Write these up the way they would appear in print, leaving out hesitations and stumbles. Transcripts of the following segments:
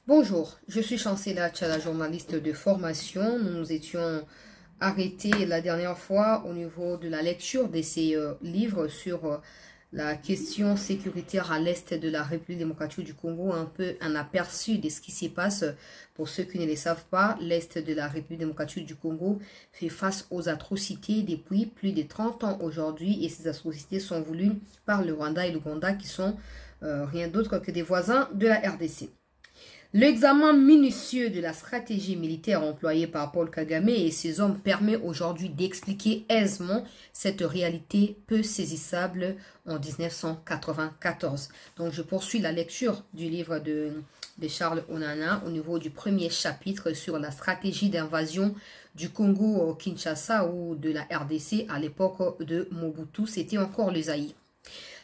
Bonjour, je suis Chancela Tchala, journaliste de formation. Nous nous étions arrêtés la dernière fois au niveau de la lecture de ces livres sur la question sécuritaire à l'est de la République démocratique du Congo, un peu un aperçu de ce qui s'y passe. Pour ceux qui ne le savent pas, l'est de la République démocratique du Congo fait face aux atrocités depuis plus de 30 ans aujourd'hui, et ces atrocités sont voulues par le Rwanda et l'Ouganda qui sont rien d'autre que des voisins de la RDC. L'examen minutieux de la stratégie militaire employée par Paul Kagame et ses hommes permet aujourd'hui d'expliquer aisément cette réalité peu saisissable en 1994. Donc je poursuis la lecture du livre de Charles Onana au niveau du premier chapitre sur la stratégie d'invasion du Congo-Kinshasa ou de la RDC à l'époque de Mobutu. C'était encore le Zaïre.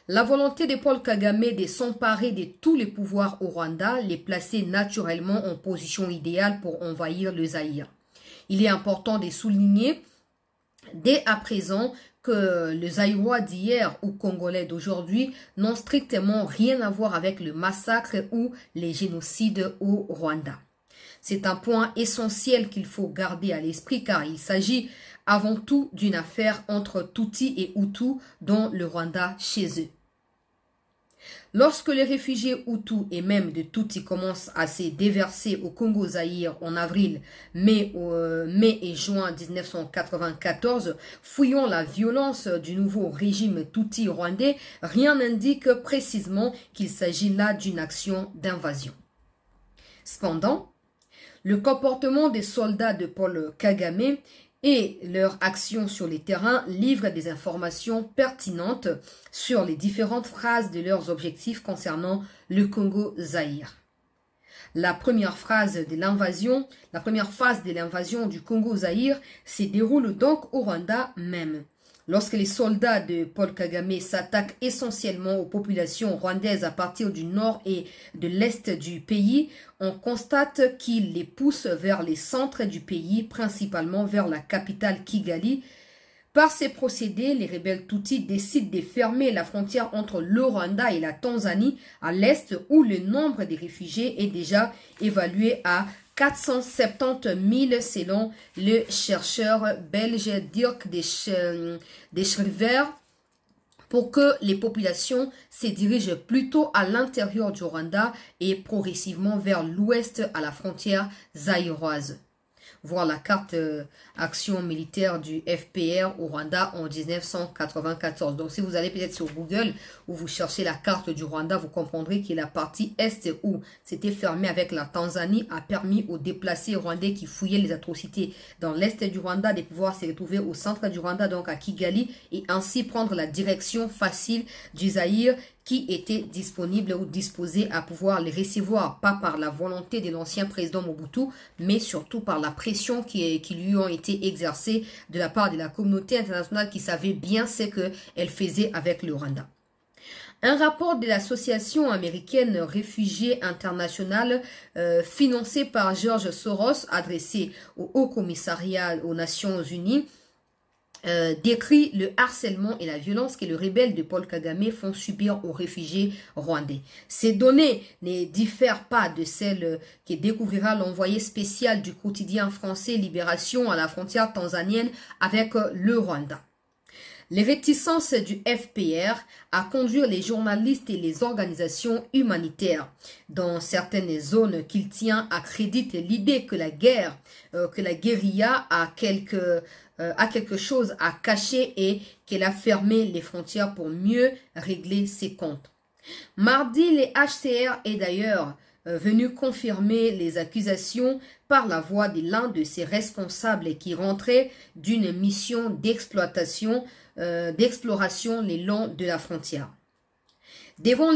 La volonté de Paul Kagame de s'emparer de tous les pouvoirs au Rwanda les plaçait naturellement en position idéale pour envahir le Zaïre. Il est important de souligner dès à présent que le Zaïrois d'hier ou Congolais d'aujourd'hui n'ont strictement rien à voir avec le massacre ou les génocides au Rwanda. C'est un point essentiel qu'il faut garder à l'esprit car il s'agit avant tout d'une affaire entre Tutsi et Hutu dans le Rwanda chez eux. Lorsque les réfugiés Hutus et même de Tutsi commencent à se déverser au Congo-Zaïre en avril, mai et juin 1994, fouillant la violence du nouveau régime Tutsi rwandais, rien n'indique précisément qu'il s'agit là d'une action d'invasion. Cependant, le comportement des soldats de Paul Kagame et leur action sur les terrains livrent des informations pertinentes sur les différentes phases de leurs objectifs concernant le Congo-Zaïre. La première phase de l'invasion du Congo-Zaïre se déroule donc au Rwanda même. Lorsque les soldats de Paul Kagame s'attaquent essentiellement aux populations rwandaises à partir du nord et de l'est du pays, on constate qu'ils les poussent vers les centres du pays, principalement vers la capitale Kigali. Par ces procédés, les rebelles Tutsis décident de fermer la frontière entre le Rwanda et la Tanzanie à l'est, où le nombre des réfugiés est déjà évalué à 470 000 selon le chercheur belge Dirk de Schrijver, pour que les populations se dirigent plutôt à l'intérieur du Rwanda et progressivement vers l'ouest à la frontière zaïroise. Voir la carte action militaire du FPR au Rwanda en 1994. Donc si vous allez peut-être sur Google ou vous cherchez la carte du Rwanda, vous comprendrez que la partie est où c'était fermé avec la Tanzanie a permis aux déplacés rwandais qui fouillaient les atrocités dans l'est du Rwanda de pouvoir se retrouver au centre du Rwanda, donc à Kigali, et ainsi prendre la direction facile du Zaïre qui était disponible ou disposé à pouvoir les recevoir, pas par la volonté de l'ancien président Mobutu, mais surtout par la pression qui lui ont été exercées de la part de la communauté internationale qui savait bien ce qu'elle faisait avec le Rwanda. Un rapport de l'association américaine Réfugiés International financé par George Soros, adressé au Haut Commissariat aux Nations Unies, décrit le harcèlement et la violence que les rebelles de Paul Kagame font subir aux réfugiés rwandais. Ces données ne diffèrent pas de celles que découvrira l'envoyé spécial du quotidien français Libération à la frontière tanzanienne avec le Rwanda. Les réticences du FPR à conduire les journalistes et les organisations humanitaires dans certaines zones qu'il tient accréditent l'idée que la guérilla a quelque chose à cacher et qu'elle a fermé les frontières pour mieux régler ses comptes. Mardi, les HCR est d'ailleurs venu confirmer les accusations par la voix de l'un de ses responsables qui rentrait d'une mission d'exploration le long de la frontière. Devant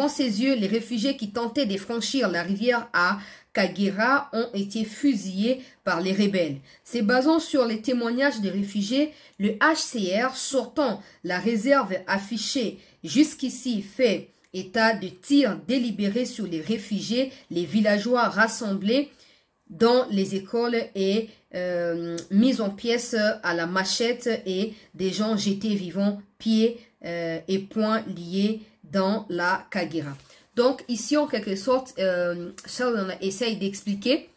ses yeux, les réfugiés qui tentaient de franchir la rivière à Kagera ont été fusillés par les rebelles. Se basant sur les témoignages des réfugiés, le HCR, sortant la réserve affichée jusqu'ici, fait état de tirs délibérés sur les réfugiés, les villageois rassemblés dans les écoles et mis en pièces à la machette et des gens jetés vivants, pieds et poings liés dans la Kagera. Donc ici, en quelque sorte, Sheldon essaye d'expliquer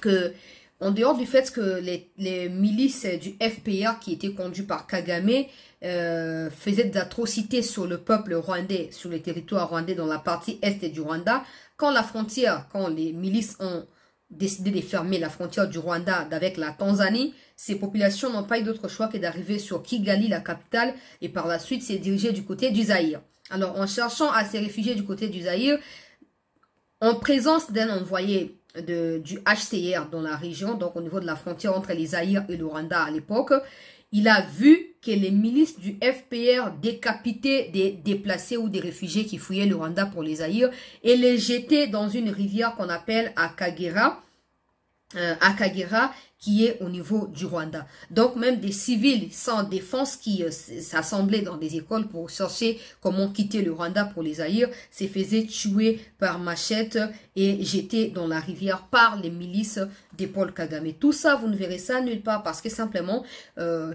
que, en dehors du fait que les milices du FPR qui étaient conduites par Kagame faisaient des atrocités sur le peuple rwandais, sur le territoire rwandais dans la partie est du Rwanda, quand les milices ont décidé de fermer la frontière du Rwanda avec la Tanzanie, ces populations n'ont pas eu d'autre choix que d'arriver sur Kigali, la capitale, et par la suite s'est dirigé du côté du Zaïre. Alors, en cherchant à se réfugier du côté du Zaïre, en présence d'un envoyé du HCR dans la région, donc au niveau de la frontière entre les Zaïre et le Rwanda à l'époque, il a vu que les milices du FPR décapitaient des déplacés ou des réfugiés qui fouillaient le Rwanda pour les Zaïre et les jetaient dans une rivière qu'on appelle Akagera, qui est au niveau du Rwanda. Donc même des civils sans défense qui s'assemblaient dans des écoles pour chercher comment quitter le Rwanda pour les Zaïre, se faisaient tuer par machette et jetés dans la rivière par les milices de Paul Kagame. Tout ça, vous ne verrez ça nulle part parce que simplement,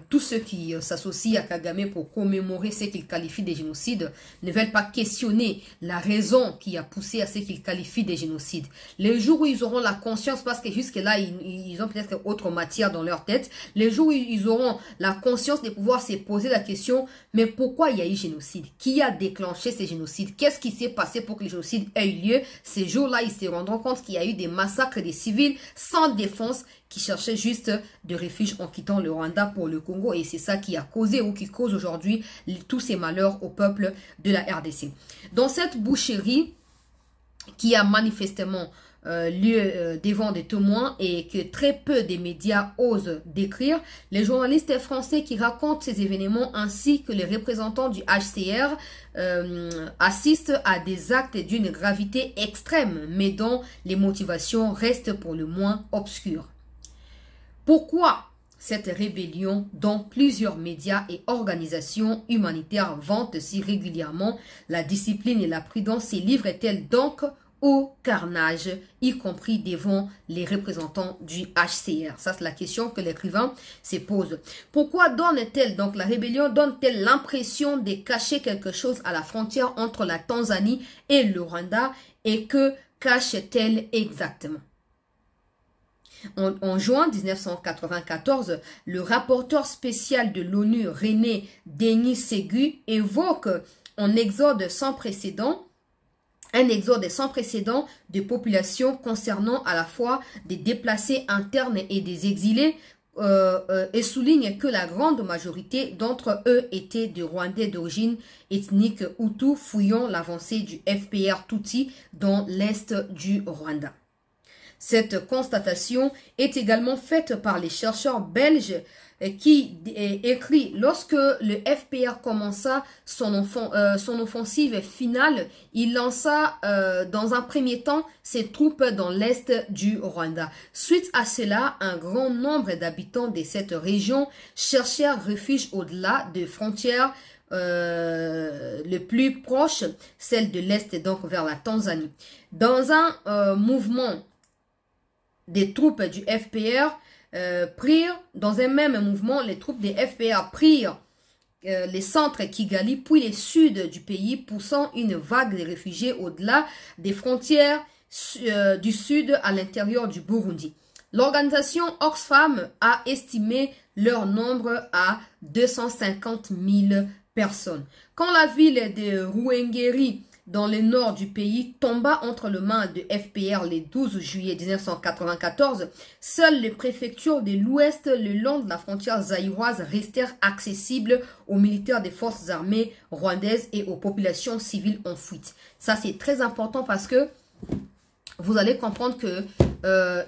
tous ceux qui s'associent à Kagame pour commémorer ce qu'ils qualifient de génocide ne veulent pas questionner la raison qui a poussé à ce qu'ils qualifient de génocide. Les jours où ils auront la conscience, parce que jusque-là, ils ont peut-être autre matière dans leur tête, les jours où ils auront la conscience de pouvoir se poser la question, mais pourquoi il y a eu génocide? Qui a déclenché ces génocides? Qu'est-ce qui s'est passé pour que le génocide ait eu lieu? Ces jours-là, ils se rendront compte qu'il y a eu des massacres des civils sans défense qui cherchaient juste de refuge en quittant le Rwanda pour le Congo. Et c'est ça qui a causé ou qui cause aujourd'hui tous ces malheurs au peuple de la RDC. Dans cette boucherie qui a manifestement lieu devant des témoins et que très peu de médias osent décrire, les journalistes français qui racontent ces événements ainsi que les représentants du HCR assistent à des actes d'une gravité extrême, mais dont les motivations restent pour le moins obscures. Pourquoi cette rébellion dont plusieurs médias et organisations humanitaires vantent si régulièrement la discipline et la prudence se livrent-elles donc au carnage, y compris devant les représentants du HCR? Ça, c'est la question que l'écrivain se pose. Pourquoi donne-t-elle, donc la rébellion donne-t-elle l'impression de cacher quelque chose à la frontière entre la Tanzanie et le Rwanda, et que cache-t-elle exactement? En juin 1994, le rapporteur spécial de l'ONU, René Denis-Ségu, évoque un exode sans précédent de populations concernant à la fois des déplacés internes et des exilés, et souligne que la grande majorité d'entre eux étaient des Rwandais d'origine ethnique Hutu fouillant l'avancée du FPR Tutsi dans l'est du Rwanda. Cette constatation est également faite par les chercheurs belges qui écrit: lorsque le FPR commença son offensive finale, il lança dans un premier temps ses troupes dans l'est du Rwanda. Suite à cela, un grand nombre d'habitants de cette région cherchèrent refuge au-delà des frontières le plus proche, celle de l'est, donc vers la Tanzanie. Dans un mouvement des troupes du FPR, dans un même mouvement, les troupes des FPR prirent les centres Kigali, puis les sud du pays, poussant une vague de réfugiés au-delà des frontières du sud à l'intérieur du Burundi. L'organisation Oxfam a estimé leur nombre à 250 000 personnes. Quand la ville de Ruhengeri, dans le nord du pays, tomba entre les mains de FPR le 12 juillet 1994, seules les préfectures de l'ouest le long de la frontière zaïroise restèrent accessibles aux militaires des forces armées rwandaises et aux populations civiles en fuite. Ça, c'est très important parce que vous allez comprendre que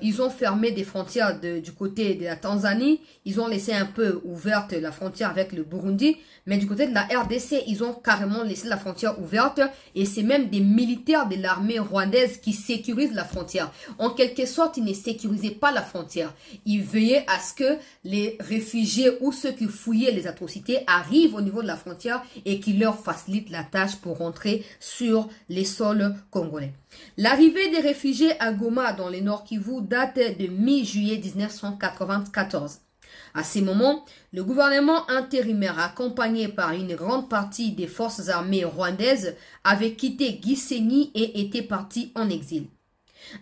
ils ont fermé des frontières du côté de la Tanzanie. Ils ont laissé un peu ouverte la frontière avec le Burundi. Mais du côté de la RDC, ils ont carrément laissé la frontière ouverte. Et c'est même des militaires de l'armée rwandaise qui sécurisent la frontière. En quelque sorte, ils ne sécurisaient pas la frontière. Ils veillaient à ce que les réfugiés ou ceux qui fouillaient les atrocités arrivent au niveau de la frontière et qu'ils leur facilitent la tâche pour rentrer sur les sols congolais. L'arrivée des réfugiés à Goma dans le Nord Kivu date de mi-juillet 1994. À ces moments, le gouvernement intérimaire, accompagné par une grande partie des forces armées rwandaises, avait quitté Gisenyi et était parti en exil.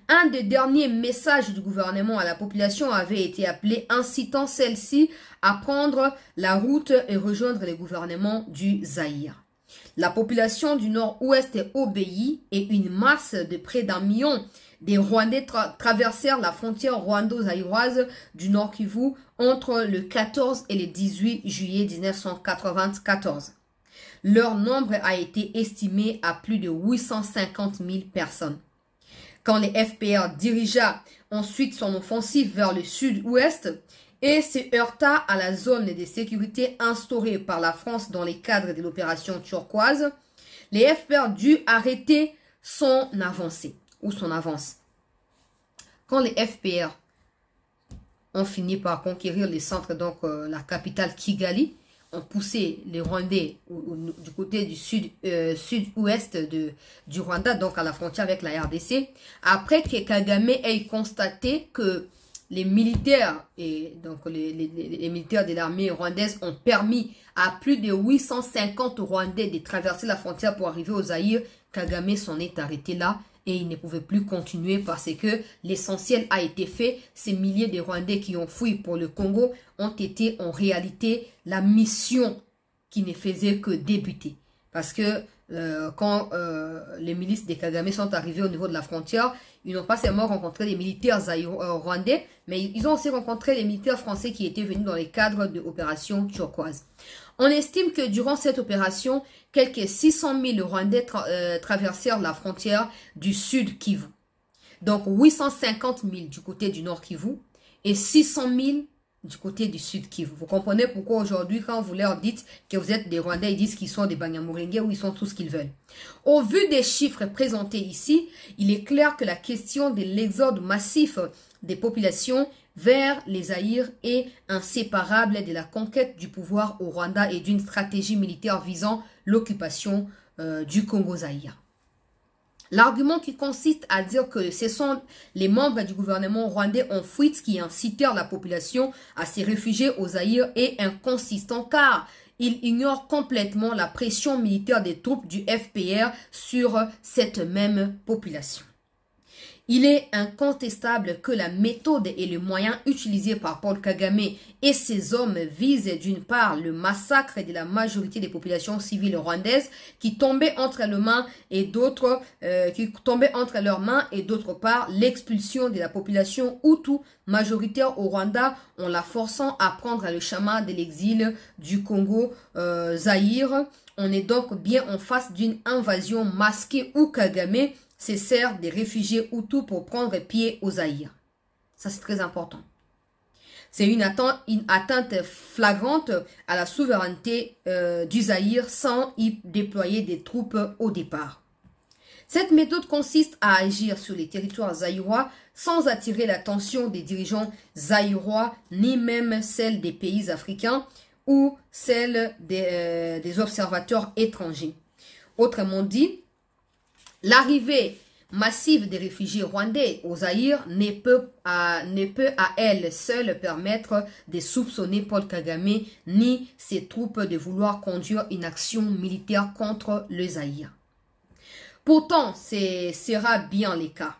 Un des derniers messages du gouvernement à la population avait été appelé incitant celle-ci à prendre la route et rejoindre le gouvernement du Zaïre. La population du nord-ouest obéit et une masse de près d'1 million des Rwandais traversèrent la frontière rwando-zaïroise du Nord Kivu entre le 14 et le 18 juillet 1994. Leur nombre a été estimé à plus de 850 000 personnes. Quand les FPR dirigea ensuite son offensive vers le sud-ouest et se heurta à la zone de sécurité instaurée par la France dans le cadre de l'opération turquoise, les FPR durent arrêter son avancée ou son avance. Quand les FPR ont fini par conquérir les centres, donc la capitale Kigali, ont poussé les Rwandais du côté du sud-ouest du Rwanda, donc à la frontière avec la RDC, après que Kagame ait constaté que les militaires et donc les militaires de l'armée rwandaise ont permis à plus de 850 Rwandais de traverser la frontière pour arriver au Zaïre, Kagame s'en est arrêté là et il ne pouvait plus continuer parce que l'essentiel a été fait. Ces milliers de Rwandais qui ont fui pour le Congo ont été en réalité la mission qui ne faisait que débuter. Parce que quand les milices de Kagame sont arrivés au niveau de la frontière, ils n'ont pas seulement rencontré les militaires rwandais, mais ils ont aussi rencontré les militaires français qui étaient venus dans le cadre de l'opération turquoise. On estime que durant cette opération, quelques 600 000 Rwandais traversèrent la frontière du sud Kivu. Donc 850 000 du côté du nord Kivu et 600 000 du côté du sud Kivu. Vous comprenez pourquoi aujourd'hui, quand vous leur dites que vous êtes des Rwandais, ils disent qu'ils sont des Banyamulenge ou ils sont tout ce qu'ils veulent. Au vu des chiffres présentés ici, il est clair que la question de l'exode massif des populations vers les Zaïre est inséparable de la conquête du pouvoir au Rwanda et d'une stratégie militaire visant l'occupation du Congo-Zaïre. L'argument qui consiste à dire que ce sont les membres du gouvernement rwandais en fuite qui incitèrent la population à se réfugier au Zaïre est inconsistant car il ignore complètement la pression militaire des troupes du FPR sur cette même population. Il est incontestable que la méthode et le moyen utilisés par Paul Kagame et ses hommes visent d'une part le massacre de la majorité des populations civiles rwandaises qui tombaient entre leurs mains et d'autre part l'expulsion de la population hutu majoritaire au Rwanda en la forçant à prendre le chemin de l'exil du Congo Zaïre. On est donc bien en face d'une invasion masquée où Kagame se sert des réfugiés Hutus pour prendre pied au Zaïre. Ça, c'est très important. C'est une atteinte flagrante à la souveraineté du Zaïre sans y déployer des troupes au départ. Cette méthode consiste à agir sur les territoires zaïrois sans attirer l'attention des dirigeants zaïrois ni même celle des pays africains ou celle des observateurs étrangers. Autrement dit, l'arrivée massive des réfugiés rwandais au Zaïre ne peut à elle seule permettre de soupçonner Paul Kagame ni ses troupes de vouloir conduire une action militaire contre le Zaïre. Pourtant, ce sera bien le cas.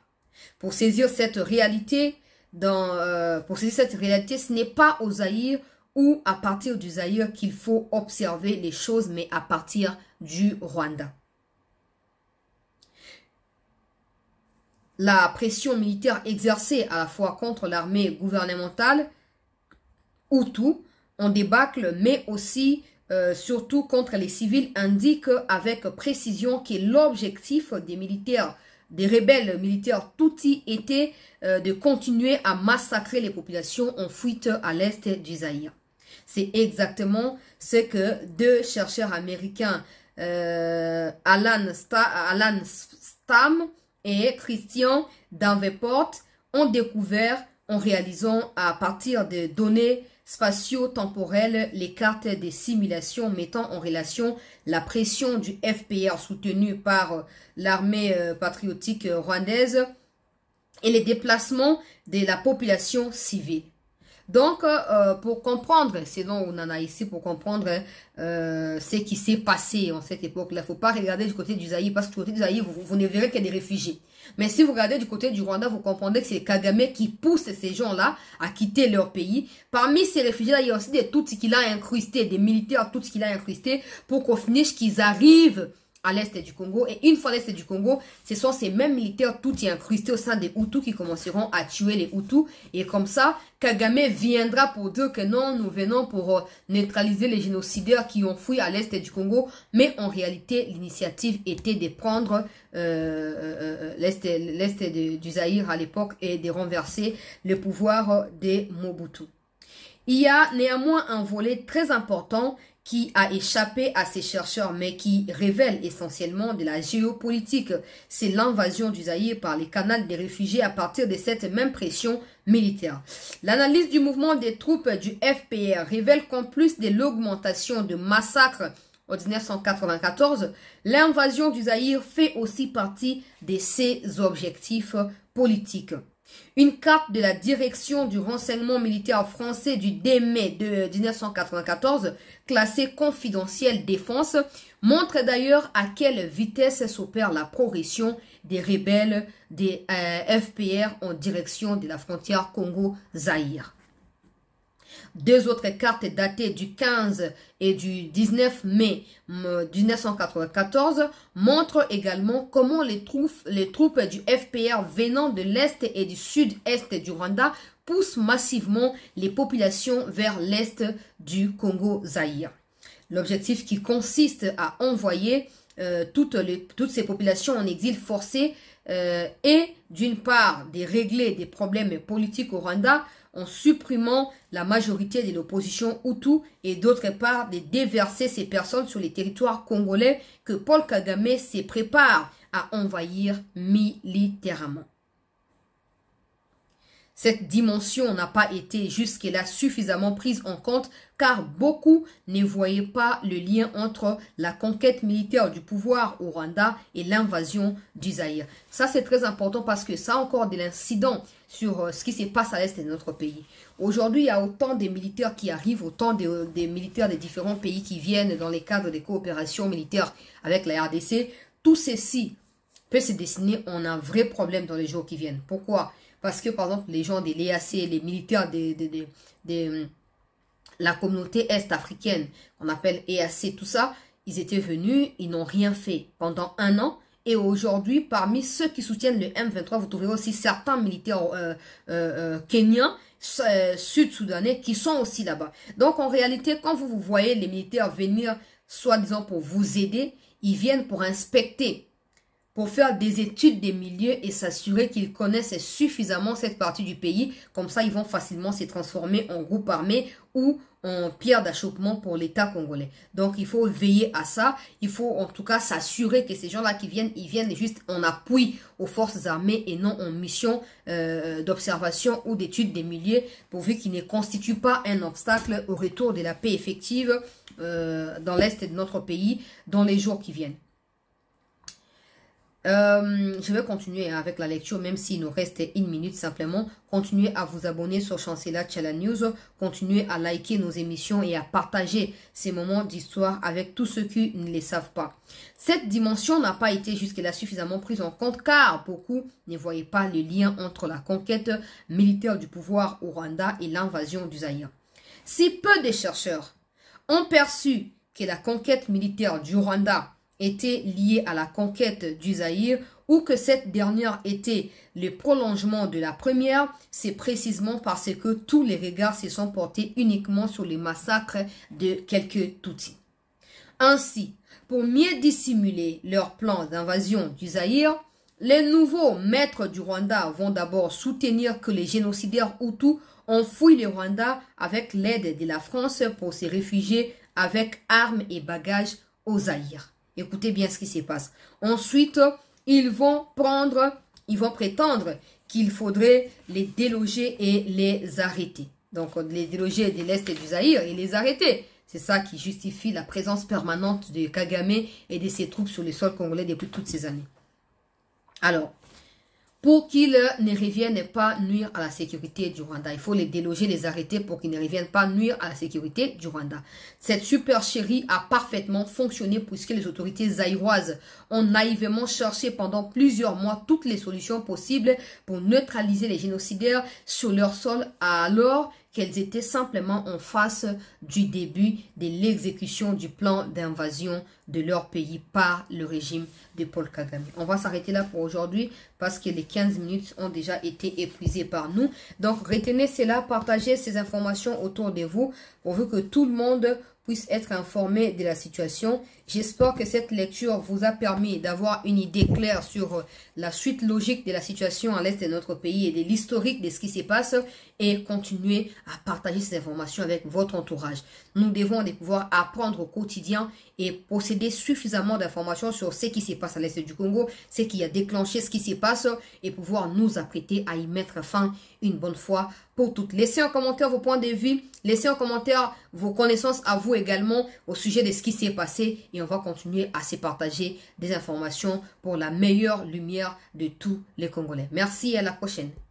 Pour saisir cette réalité, ce n'est pas au Zaïre ou à partir du Zaïre qu'il faut observer les choses, mais à partir du Rwanda. La pression militaire exercée à la fois contre l'armée gouvernementale Hutu en débâcle, mais aussi surtout contre les civils, indique avec précision que l'objectif des rebelles militaires Tutsis était de continuer à massacrer les populations en fuite à l'est du Zaïre. C'est exactement ce que deux chercheurs américains, Alan Stam et Christian Davenport, ont découvert en réalisant à partir de données spatio-temporelles les cartes des simulations mettant en relation la pression du FPR soutenu par l'armée patriotique rwandaise et les déplacements de la population civile. Donc, pour comprendre, c'est dont on en a ici, pour comprendre ce qui s'est passé en cette époque-là, il ne faut pas regarder du côté du Zaïre, parce que du côté du Zaïre, vous ne verrez que des réfugiés. Mais si vous regardez du côté du Rwanda, vous comprenez que c'est Kagame qui pousse ces gens-là à quitter leur pays. Parmi ces réfugiés-là, il y a aussi des Tutsis qu'il a incrustés, des militaires Tutsis qu'il a incrustés, pour qu'au finish, qu'ils arrivent à l'est du Congo. Et une fois à l'est du Congo, ce sont ces mêmes militaires Tutsis incrustés au sein des Hutus qui commenceront à tuer les Hutus. Et comme ça, Kagame viendra pour dire que non, nous venons pour neutraliser les génocidaires qui ont fui à l'est du Congo. Mais en réalité, l'initiative était de prendre l'est du Zaïre à l'époque et de renverser le pouvoir des Mobutu. Il y a néanmoins un volet très important qui a échappé à ces chercheurs, mais qui révèle essentiellement de la géopolitique. C'est l'invasion du Zaïre par les canaux des réfugiés à partir de cette même pression militaire. L'analyse du mouvement des troupes du FPR révèle qu'en plus de l'augmentation de massacres en 1994, l'invasion du Zaïre fait aussi partie de ses objectifs politiques. Une carte de la direction du renseignement militaire français du 2 mai de 1994, classée confidentielle défense, montre d'ailleurs à quelle vitesse s'opère la progression des rebelles des FPR en direction de la frontière Congo-Zaïre. Deux autres cartes datées du 15 et du 19 mai 1994 montrent également comment les troupes du FPR venant de l'Est et du Sud-Est du Rwanda poussent massivement les populations vers l'Est du Congo-Zaïre. L'objectif qui consiste à envoyer toutes ces populations en exil forcé est d'une part de régler des problèmes politiques au Rwanda en supprimant la majorité de l'opposition Hutu et d'autre part de déverser ces personnes sur les territoires congolais que Paul Kagame se prépare à envahir militairement. Cette dimension n'a pas été jusque-là suffisamment prise en compte car beaucoup ne voyaient pas le lien entre la conquête militaire du pouvoir au Rwanda et l'invasion du Zaïre. Ça, c'est très important parce que ça a encore de l'incident sur ce qui se passe à l'est de notre pays. Aujourd'hui, il y a autant de militaires qui arrivent, autant de militaires des différents pays qui viennent dans les cadres des coopérations militaires avec la RDC. Tout ceci peut se dessiner en un vrai problème dans les jours qui viennent. Pourquoi ? Parce que, par exemple, les gens de l'EAC, les militaires de la communauté est-africaine, qu'on appelle EAC, tout ça, ils étaient venus, ils n'ont rien fait pendant un an. Et aujourd'hui, parmi ceux qui soutiennent le M23, vous trouverez aussi certains militaires kenyans, sud-soudanais, qui sont aussi là-bas. Donc, en réalité, quand vous voyez les militaires venir, soi-disant pour vous aider, ils viennent pour inspecter, pour faire des études des milieux et s'assurer qu'ils connaissent suffisamment cette partie du pays. Comme ça, ils vont facilement se transformer en groupe armé ou en pierre d'achoppement pour l'État congolais. Donc, il faut veiller à ça. Il faut en tout cas s'assurer que ces gens-là qui viennent, ils viennent juste en appui aux forces armées et non en mission d'observation ou d'études des milieux, pourvu qu'ils ne constituent pas un obstacle au retour de la paix effective dans l'Est de notre pays dans les jours qui viennent. Je vais continuer avec la lecture, même s'il nous reste une minute simplement. Continuez à vous abonner sur Chancela Channel News. Continuez à liker nos émissions et à partager ces moments d'histoire avec tous ceux qui ne les savent pas. Cette dimension n'a pas été jusque-là suffisamment prise en compte car beaucoup ne voyaient pas le lien entre la conquête militaire du pouvoir au Rwanda et l'invasion du Zaïre. Si peu de chercheurs ont perçu que la conquête militaire du Rwanda était liée à la conquête du Zaïre ou que cette dernière était le prolongement de la première, c'est précisément parce que tous les regards se sont portés uniquement sur les massacres de quelques Tutsis. Ainsi, pour mieux dissimuler leur plan d'invasion du Zaïre, les nouveaux maîtres du Rwanda vont d'abord soutenir que les génocidaires Hutus ont fui le Rwanda avec l'aide de la France pour se réfugier avec armes et bagages au Zaïre. Écoutez bien ce qui se passe. Ensuite, ils vont prétendre qu'il faudrait les déloger et les arrêter. Donc, les déloger de l'Est et du Zaïre et les arrêter. C'est ça qui justifie la présence permanente de Kagame et de ses troupes sur le sol congolais depuis toutes ces années. Alors, pour qu'ils ne reviennent pas nuire à la sécurité du Rwanda. Il faut les déloger, les arrêter pour qu'ils ne reviennent pas nuire à la sécurité du Rwanda. Cette supercherie a parfaitement fonctionné puisque les autorités zaïroises ont naïvement cherché pendant plusieurs mois toutes les solutions possibles pour neutraliser les génocidaires sur leur sol alors qu'elles étaient simplement en face du début de l'exécution du plan d'invasion de leur pays par le régime de Paul Kagame. On va s'arrêter là pour aujourd'hui parce que les 15 minutes ont déjà été épuisées par nous. Donc retenez cela, partagez ces informations autour de vous pour que tout le monde puisse être informé de la situation. J'espère que cette lecture vous a permis d'avoir une idée claire sur la suite logique de la situation à l'est de notre pays et de l'historique de ce qui se passe et continuer à partager ces informations avec votre entourage. Nous devons pouvoir apprendre au quotidien et posséder suffisamment d'informations sur ce qui se passe à l'est du Congo, ce qui a déclenché ce qui se passe et pouvoir nous apprêter à y mettre fin une bonne fois pour toutes. Laissez en commentaire vos points de vue, laissez en commentaire vos connaissances à vous également au sujet de ce qui s'est passé et on va continuer à se partager des informations pour la meilleure lumière de tous les Congolais. Merci et à la prochaine.